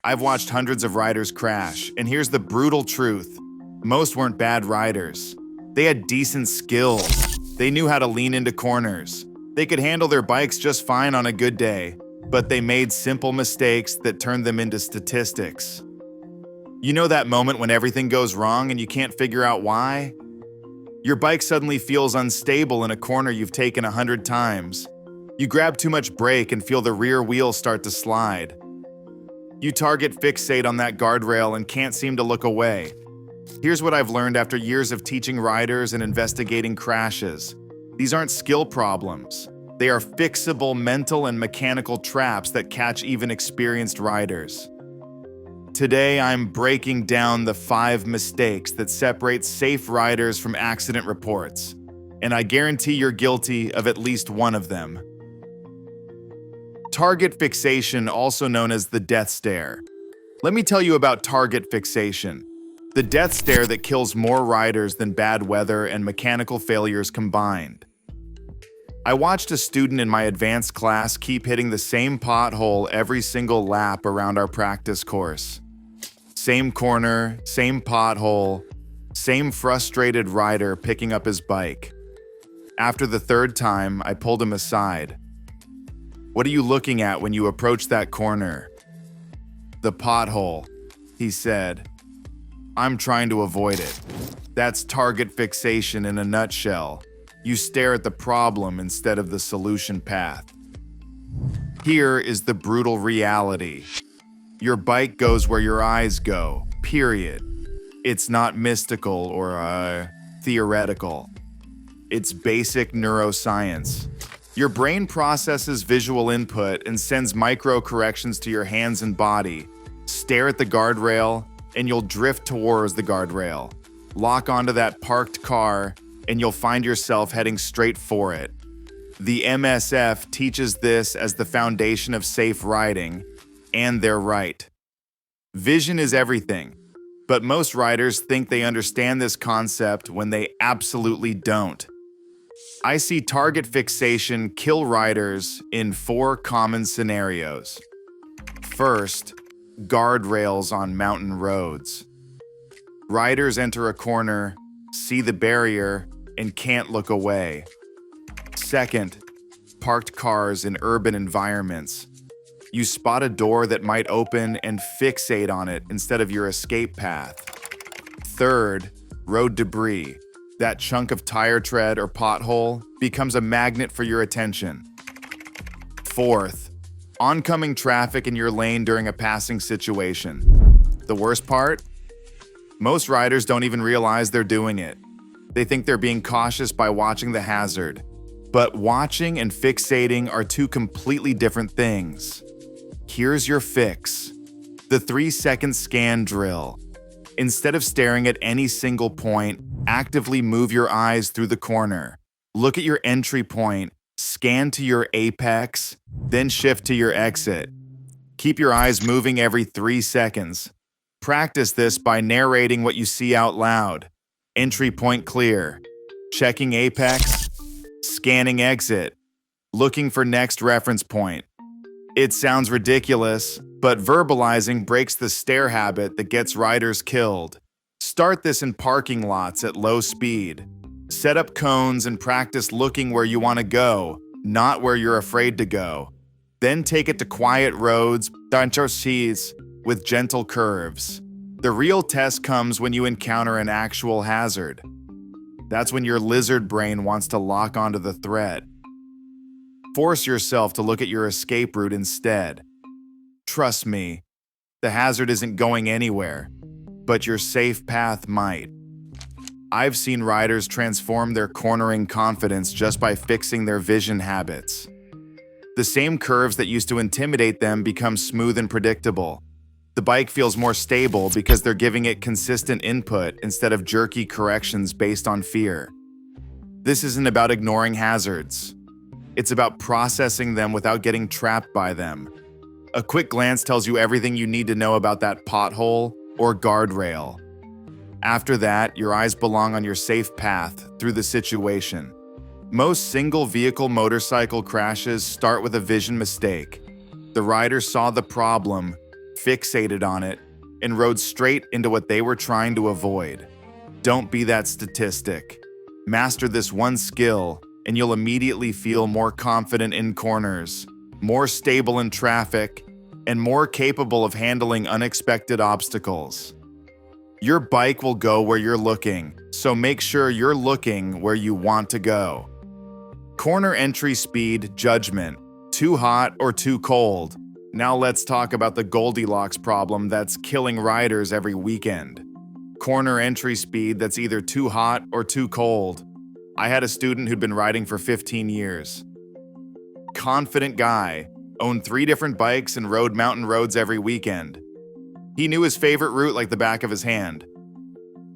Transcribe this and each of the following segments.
I've watched hundreds of riders crash, and here's the brutal truth. Most weren't bad riders. They had decent skills. They knew how to lean into corners. They could handle their bikes just fine on a good day, but they made simple mistakes that turned them into statistics. You know that moment when everything goes wrong and you can't figure out why? Your bike suddenly feels unstable in a corner you've taken 100 times. You grab too much brake and feel the rear wheel start to slide. You target fixate on that guardrail and can't seem to look away. Here's what I've learned after years of teaching riders and investigating crashes. These aren't skill problems. They are fixable mental and mechanical traps that catch even experienced riders. Today, I'm breaking down the 5 mistakes that separate safe riders from accident reports, and I guarantee you're guilty of at least one of them. Target fixation, also known as the death stare. Let me tell you about target fixation, the death stare that kills more riders than bad weather and mechanical failures combined. I watched a student in my advanced class keep hitting the same pothole every single lap around our practice course. Same corner, same pothole, same frustrated rider picking up his bike. After the 3rd time, I pulled him aside. "What are you looking at when you approach that corner?" "The pothole," he said. "I'm trying to avoid it." That's target fixation in a nutshell. You stare at the problem instead of the solution path. Here is the brutal reality. Your bike goes where your eyes go, period. It's not mystical or theoretical. It's basic neuroscience. Your brain processes visual input and sends micro corrections to your hands and body. Stare at the guardrail, and you'll drift towards the guardrail. Lock onto that parked car, and you'll find yourself heading straight for it. The MSF teaches this as the foundation of safe riding, and they're right. Vision is everything, but most riders think they understand this concept when they absolutely don't. I see target fixation kill riders in 4 common scenarios. First, guardrails on mountain roads. Riders enter a corner, see the barrier, and can't look away. Second, parked cars in urban environments. You spot a door that might open and fixate on it instead of your escape path. Third, road debris. That chunk of tire tread or pothole becomes a magnet for your attention. Fourth, oncoming traffic in your lane during a passing situation. The worst part? Most riders don't even realize they're doing it. They think they're being cautious by watching the hazard. But watching and fixating are 2 completely different things. Here's your fix. The 3-second scan drill. Instead of staring at any single point, actively move your eyes through the corner. Look at your entry point, scan to your apex, then shift to your exit. Keep your eyes moving every 3 seconds. Practice this by narrating what you see out loud. Entry point clear. Checking apex. Scanning exit. Looking for next reference point. It sounds ridiculous, but verbalizing breaks the stare habit that gets riders killed. Start this in parking lots at low speed. Set up cones and practice looking where you want to go, not where you're afraid to go. Then take it to quiet roads, with gentle curves. The real test comes when you encounter an actual hazard. That's when your lizard brain wants to lock onto the threat. Force yourself to look at your escape route instead. Trust me, the hazard isn't going anywhere, but your safe path might. I've seen riders transform their cornering confidence just by fixing their vision habits. The same curves that used to intimidate them become smooth and predictable. The bike feels more stable because they're giving it consistent input instead of jerky corrections based on fear. This isn't about ignoring hazards. It's about processing them without getting trapped by them. A quick glance tells you everything you need to know about that pothole or guardrail. After that, your eyes belong on your safe path through the situation. Most single-vehicle motorcycle crashes start with a vision mistake. The rider saw the problem, fixated on it, and rode straight into what they were trying to avoid. Don't be that statistic. Master this one skill, and you'll immediately feel more confident in corners, more stable in traffic, and more capable of handling unexpected obstacles. Your bike will go where you're looking, so make sure you're looking where you want to go. Corner entry speed judgment. Too hot or too cold? Now let's talk about the Goldilocks problem that's killing riders every weekend. Corner entry speed that's either too hot or too cold. I had a student who'd been riding for 15 years. Confident guy, owned 3 different bikes and rode mountain roads every weekend. He knew his favorite route like the back of his hand.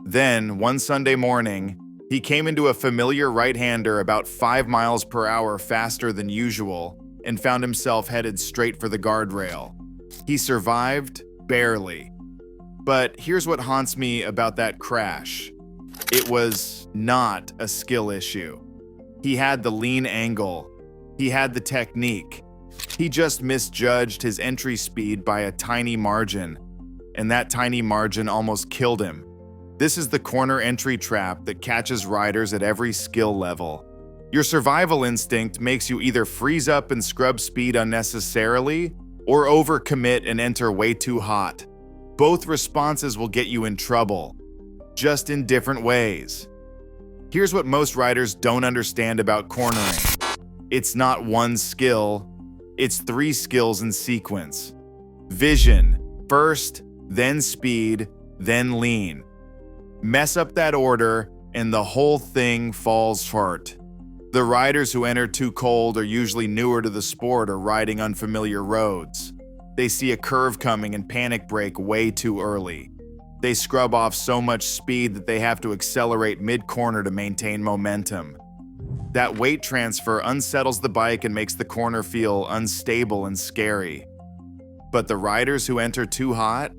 Then, one Sunday morning, he came into a familiar right-hander about 5 miles per hour faster than usual and found himself headed straight for the guardrail. He survived, barely. But here's what haunts me about that crash. It was not a skill issue. He had the lean angle. He had the technique. He just misjudged his entry speed by a tiny margin, and that tiny margin almost killed him. This is the corner entry trap that catches riders at every skill level. Your survival instinct makes you either freeze up and scrub speed unnecessarily, or overcommit and enter way too hot. Both responses will get you in trouble, just in different ways. Here's what most riders don't understand about cornering. It's not one skill, it's 3 skills in sequence. Vision, first, then speed, then lean. Mess up that order, and the whole thing falls apart. The riders who enter too cold are usually newer to the sport or riding unfamiliar roads. They see a curve coming and panic brake way too early. They scrub off so much speed that they have to accelerate mid-corner to maintain momentum. That weight transfer unsettles the bike and makes the corner feel unstable and scary. But the riders who enter too hot,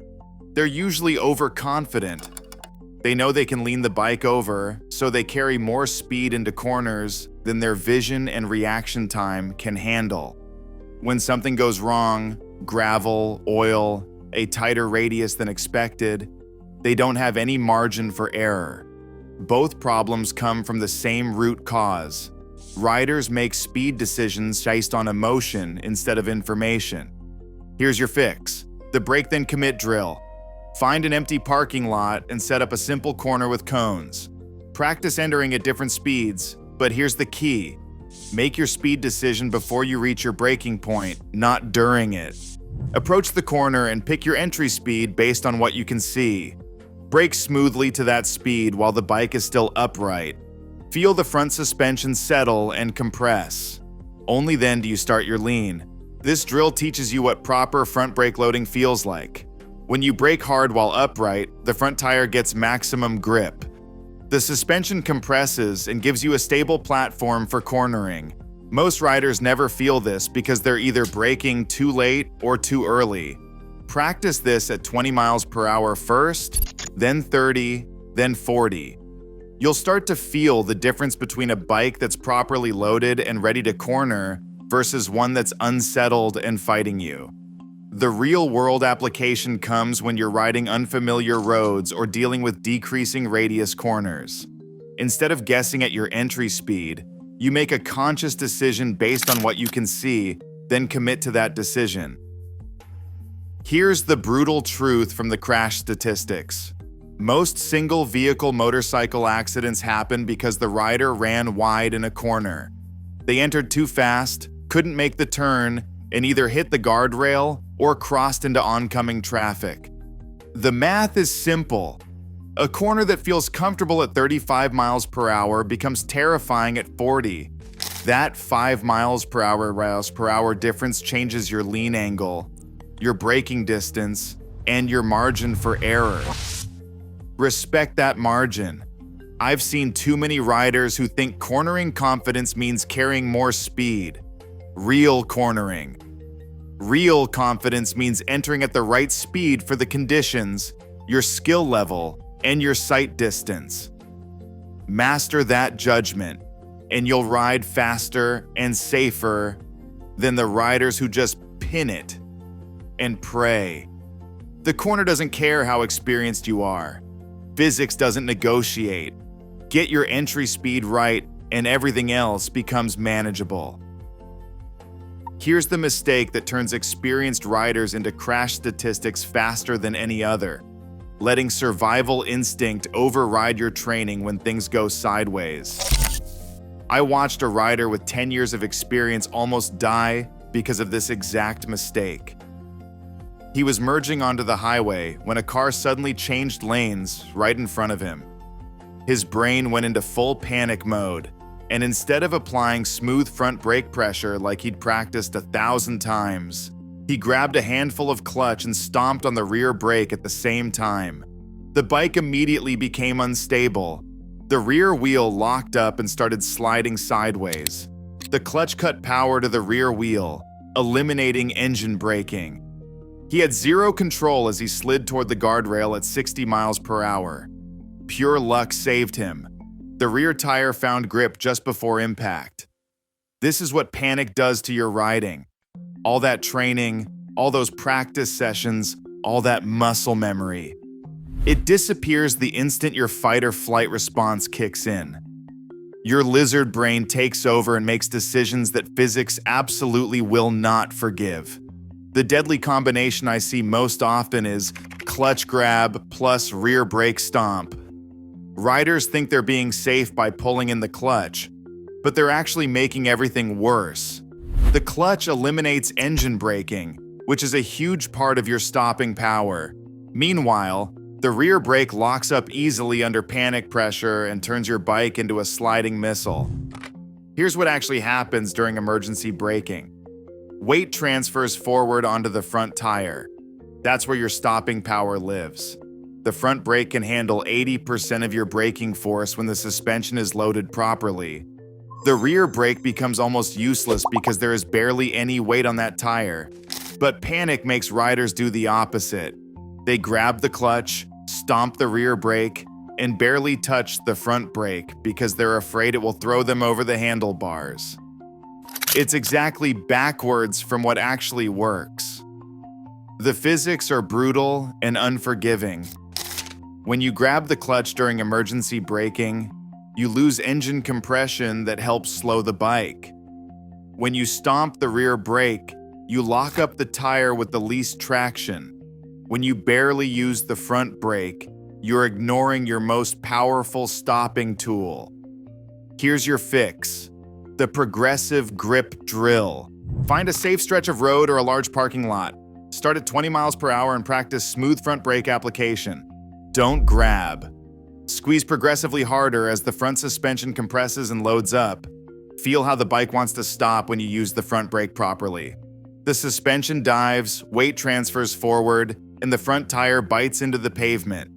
they're usually overconfident. They know they can lean the bike over, so they carry more speed into corners than their vision and reaction time can handle. When something goes wrong, gravel, oil, a tighter radius than expected, they don't have any margin for error. Both problems come from the same root cause. Riders make speed decisions based on emotion instead of information. Here's your fix: the break then commit drill. Find an empty parking lot and set up a simple corner with cones. Practice entering at different speeds, but here's the key. Make your speed decision before you reach your braking point, not during it. Approach the corner and pick your entry speed based on what you can see. Brake smoothly to that speed while the bike is still upright. Feel the front suspension settle and compress. Only then do you start your lean. This drill teaches you what proper front brake loading feels like. When you brake hard while upright, the front tire gets maximum grip. The suspension compresses and gives you a stable platform for cornering. Most riders never feel this because they're either braking too late or too early. Practice this at 20 miles per hour first, then 30, then 40. You'll start to feel the difference between a bike that's properly loaded and ready to corner versus one that's unsettled and fighting you. The real-world application comes when you're riding unfamiliar roads or dealing with decreasing radius corners. Instead of guessing at your entry speed, you make a conscious decision based on what you can see, then commit to that decision. Here's the brutal truth from the crash statistics. Most single-vehicle motorcycle accidents happen because the rider ran wide in a corner. They entered too fast, couldn't make the turn, and either hit the guardrail or crossed into oncoming traffic. The math is simple. A corner that feels comfortable at 35 miles per hour becomes terrifying at 40. That 5 miles per hour difference changes your lean angle, your braking distance, and your margin for error. Respect that margin. I've seen too many riders who think cornering confidence means carrying more speed. Real confidence means entering at the right speed for the conditions, your skill level, and your sight distance. Master that judgment, and you'll ride faster and safer than the riders who just pin it and pray. The corner doesn't care how experienced you are. Physics doesn't negotiate. Get your entry speed right, and everything else becomes manageable. Here's the mistake that turns experienced riders into crash statistics faster than any other: letting survival instinct override your training when things go sideways. I watched a rider with 10 years of experience almost die because of this exact mistake. He was merging onto the highway when a car suddenly changed lanes right in front of him. His brain went into full panic mode, and instead of applying smooth front brake pressure like he'd practiced 1,000 times, he grabbed a handful of clutch and stomped on the rear brake at the same time. The bike immediately became unstable. The rear wheel locked up and started sliding sideways. The clutch cut power to the rear wheel, eliminating engine braking. He had zero control as he slid toward the guardrail at 60 miles per hour. Pure luck saved him. The rear tire found grip just before impact. This is what panic does to your riding. All that training, all those practice sessions, all that muscle memory. It disappears the instant your fight or flight response kicks in. Your lizard brain takes over and makes decisions that physics absolutely will not forgive. The deadly combination I see most often is clutch grab plus rear brake stomp. Riders think they're being safe by pulling in the clutch, but they're actually making everything worse. The clutch eliminates engine braking, which is a huge part of your stopping power. Meanwhile, the rear brake locks up easily under panic pressure and turns your bike into a sliding missile. Here's what actually happens during emergency braking. Weight transfers forward onto the front tire. That's where your stopping power lives. The front brake can handle 80% of your braking force when the suspension is loaded properly. The rear brake becomes almost useless because there is barely any weight on that tire. But panic makes riders do the opposite. They grab the clutch, stomp the rear brake, and barely touch the front brake because they're afraid it will throw them over the handlebars. It's exactly backwards from what actually works. The physics are brutal and unforgiving. When you grab the clutch during emergency braking, you lose engine compression that helps slow the bike. When you stomp the rear brake, you lock up the tire with the least traction. When you barely use the front brake, you're ignoring your most powerful stopping tool. Here's your fix: the progressive grip drill. Find a safe stretch of road or a large parking lot. Start at 20 miles per hour and practice smooth front brake application. Don't grab. Squeeze progressively harder as the front suspension compresses and loads up. Feel how the bike wants to stop when you use the front brake properly. The suspension dives, weight transfers forward, and the front tire bites into the pavement.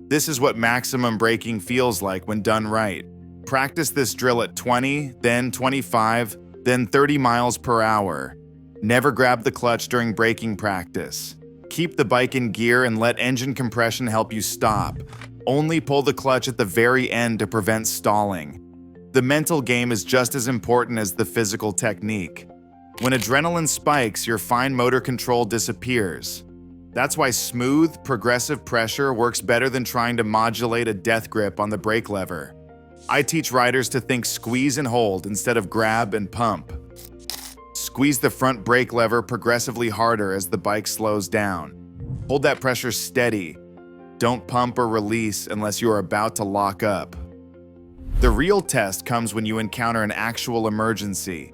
This is what maximum braking feels like when done right. Practice this drill at 20, then 25, then 30 miles per hour. Never grab the clutch during braking practice. Keep the bike in gear and let engine compression help you stop. Only pull the clutch at the very end to prevent stalling. The mental game is just as important as the physical technique. When adrenaline spikes, your fine motor control disappears. That's why smooth, progressive pressure works better than trying to modulate a death grip on the brake lever. I teach riders to think squeeze and hold instead of grab and pump. Squeeze the front brake lever progressively harder as the bike slows down. Hold that pressure steady. Don't pump or release unless you are about to lock up. The real test comes when you encounter an actual emergency.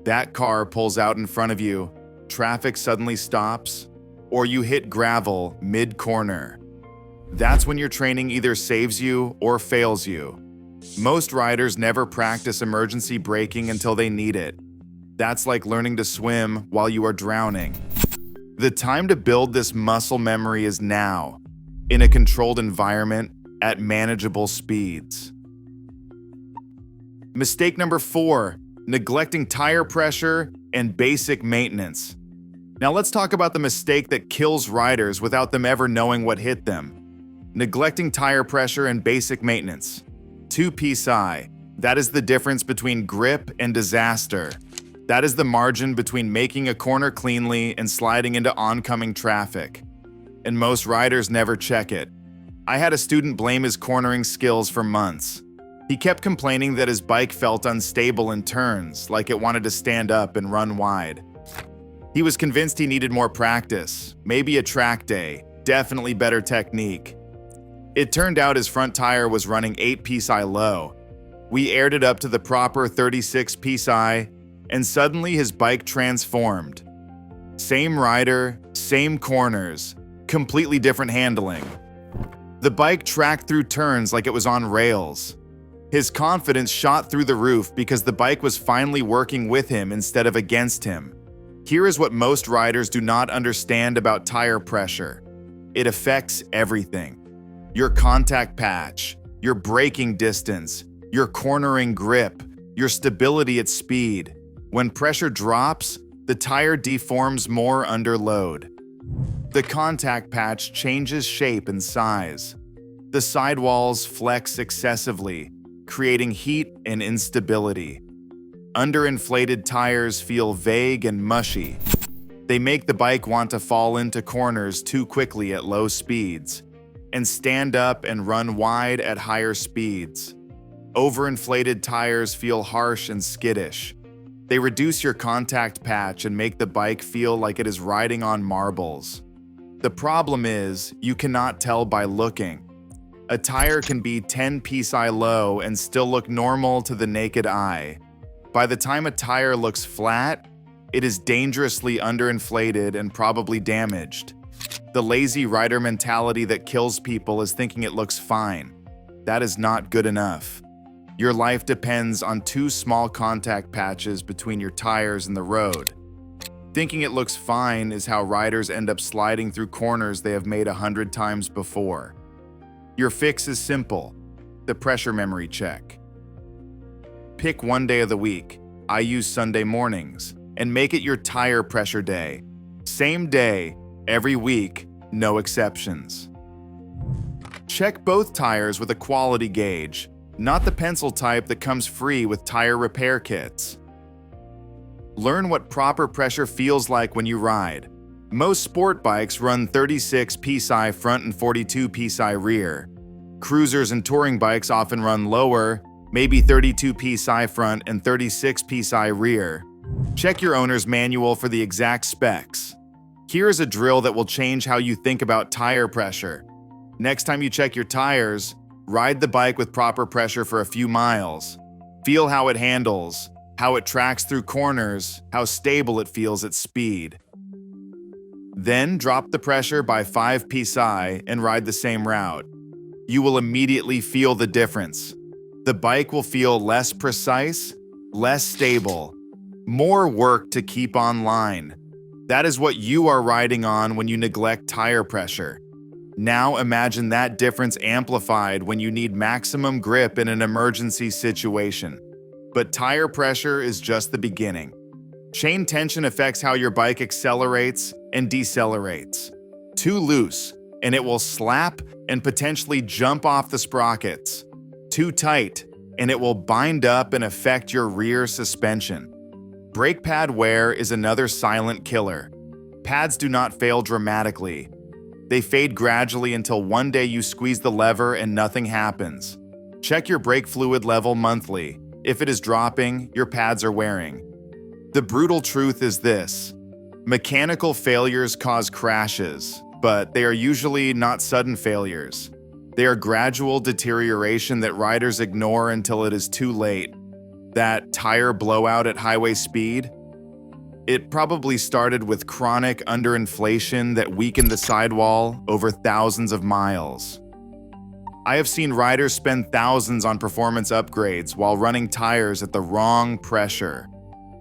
That car pulls out in front of you, traffic suddenly stops, or you hit gravel mid-corner. That's when your training either saves you or fails you. Most riders never practice emergency braking until they need it. That's like learning to swim while you are drowning. The time to build this muscle memory is now, in a controlled environment at manageable speeds. Mistake number 4, neglecting tire pressure and basic maintenance. Now let's talk about the mistake that kills riders without them ever knowing what hit them. Neglecting tire pressure and basic maintenance. 2 psi. That is the difference between grip and disaster. That is the margin between making a corner cleanly and sliding into oncoming traffic. and most riders never check it. I had a student blame his cornering skills for months. He kept complaining that his bike felt unstable in turns, like it wanted to stand up and run wide. He was convinced he needed more practice, maybe a track day, definitely better technique. It turned out his front tire was running 8 psi low. We aired it up to the proper 36 psi, and suddenly his bike transformed. Same rider, same corners, completely different handling. The bike tracked through turns like it was on rails. His confidence shot through the roof because the bike was finally working with him instead of against him. Here is what most riders do not understand about tire pressure. It affects everything. Your contact patch, your braking distance, your cornering grip, your stability at speed. When pressure drops, the tire deforms more under load. The contact patch changes shape and size. The sidewalls flex excessively, creating heat and instability. Underinflated tires feel vague and mushy. They make the bike want to fall into corners too quickly at low speeds and stand up and run wide at higher speeds. Overinflated tires feel harsh and skittish. They reduce your contact patch and make the bike feel like it is riding on marbles. The problem is, you cannot tell by looking. A tire can be 10 psi low and still look normal to the naked eye. By the time a tire looks flat, it is dangerously underinflated and probably damaged. The lazy rider mentality that kills people is thinking it looks fine. That is not good enough. Your life depends on 2 small contact patches between your tires and the road. Thinking it looks fine is how riders end up sliding through corners they have made 100 times before. Your fix is simple: the pressure memory check. Pick one day of the week, I use Sunday mornings, and make it your tire pressure day. Same day, every week, no exceptions. Check both tires with a quality gauge, not the pencil type that comes free with tire repair kits. Learn what proper pressure feels like when you ride. Most sport bikes run 36 psi front and 42 psi rear. Cruisers and touring bikes often run lower, maybe 32 psi front and 36 psi rear. Check your owner's manual for the exact specs. Here is a drill that will change how you think about tire pressure. Next time you check your tires, ride the bike with proper pressure for a few miles. Feel how it handles, how it tracks through corners, how stable it feels at speed. Then drop the pressure by 5 psi and ride the same route. You will immediately feel the difference. The bike will feel less precise, less stable, more work to keep on line. That is what you are riding on when you neglect tire pressure. Now imagine that difference amplified when you need maximum grip in an emergency situation. But tire pressure is just the beginning. Chain tension affects how your bike accelerates and decelerates. Too loose, and it will slap and potentially jump off the sprockets. Too tight, and it will bind up and affect your rear suspension. Brake pad wear is another silent killer. Pads do not fail dramatically. They fade gradually until one day you squeeze the lever and nothing happens. Check your brake fluid level monthly. If it is dropping, your pads are wearing. The brutal truth is this: mechanical failures cause crashes, but they are usually not sudden failures. They are gradual deterioration that riders ignore until it is too late. That tire blowout at highway speed? It probably started with chronic underinflation that weakened the sidewall over thousands of miles. I have seen riders spend thousands on performance upgrades while running tires at the wrong pressure.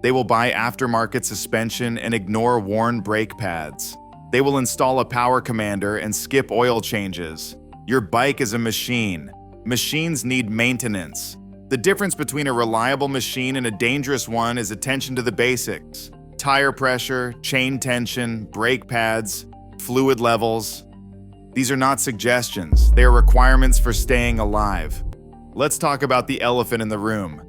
They will buy aftermarket suspension and ignore worn brake pads. They will install a power commander and skip oil changes. Your bike is a machine. Machines need maintenance. The difference between a reliable machine and a dangerous one is attention to the basics: tire pressure, chain tension, brake pads, fluid levels. These are not suggestions, they are requirements for staying alive. Let's talk about the elephant in the room.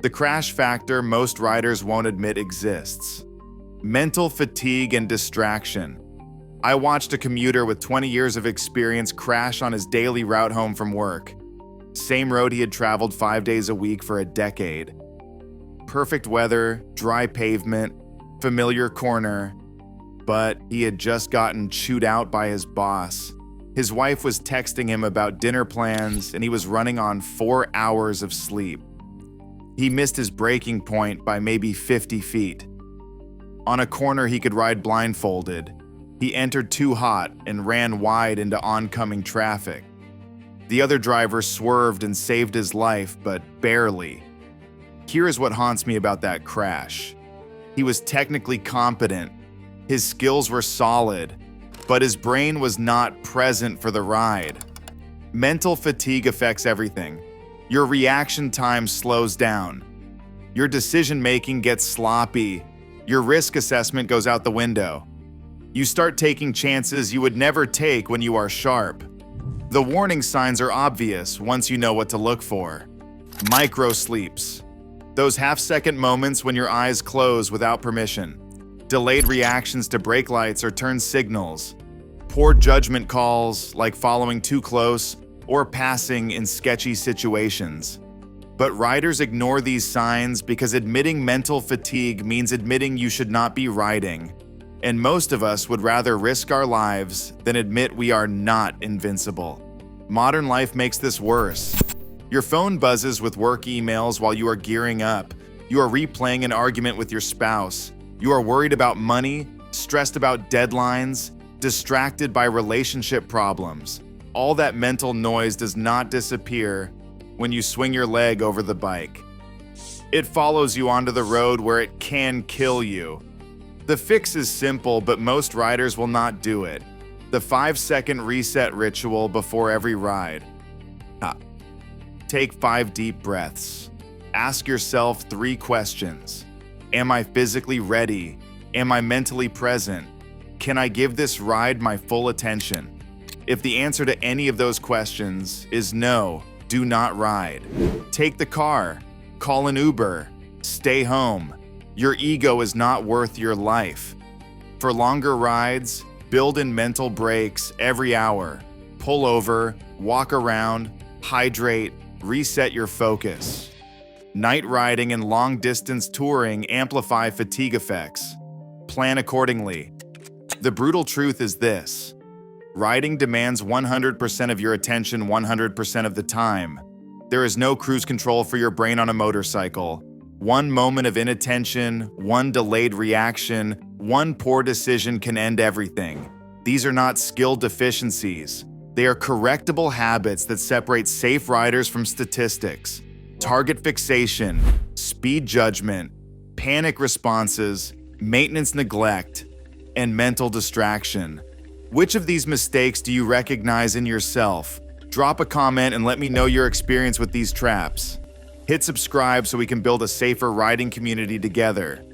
The crash factor most riders won't admit exists. Mental fatigue and distraction. I watched a commuter with 20 years of experience crash on his daily route home from work. Same road he had traveled 5 days a week for a decade. Perfect weather, dry pavement, familiar corner, but he had just gotten chewed out by his boss. His wife was texting him about dinner plans, and he was running on 4 hours of sleep. He missed his breaking point by maybe 50 feet. On a corner he could ride blindfolded. He entered too hot and ran wide into oncoming traffic. The other driver swerved and saved his life, but barely. Here is what haunts me about that crash. He was technically competent. His skills were solid, but his brain was not present for the ride. Mental fatigue affects everything. Your reaction time slows down. Your decision-making gets sloppy. Your risk assessment goes out the window. You start taking chances you would never take when you are sharp. The warning signs are obvious once you know what to look for. Micro sleeps. Those half-second moments when your eyes close without permission. Delayed reactions to brake lights or turn signals. Poor judgment calls, like following too close or passing in sketchy situations. But riders ignore these signs because admitting mental fatigue means admitting you should not be riding. And most of us would rather risk our lives than admit we are not invincible. Modern life makes this worse. Your phone buzzes with work emails while you are gearing up. You are replaying an argument with your spouse. You are worried about money, stressed about deadlines, distracted by relationship problems. All that mental noise does not disappear when you swing your leg over the bike. It follows you onto the road where it can kill you. The fix is simple, but most riders will not do it. The 5-second reset ritual before every ride. Take 5 deep breaths. Ask yourself 3 questions. Am I physically ready? Am I mentally present? Can I give this ride my full attention? If the answer to any of those questions is no, do not ride. Take the car. Call an Uber. Stay home. Your ego is not worth your life. For longer rides, build in mental breaks every hour. Pull over, walk around, hydrate, reset your focus. Night riding and long-distance touring amplify fatigue effects. Plan accordingly. The brutal truth is this: riding demands 100% of your attention 100% of the time. There is no cruise control for your brain on a motorcycle. One moment of inattention, one delayed reaction, one poor decision can end everything. These are not skill deficiencies. They are correctable habits that separate safe riders from statistics. Target fixation, speed judgment, panic responses, maintenance neglect, and mental distraction. Which of these mistakes do you recognize in yourself? Drop a comment and let me know your experience with these traps. Hit subscribe so we can build a safer riding community together.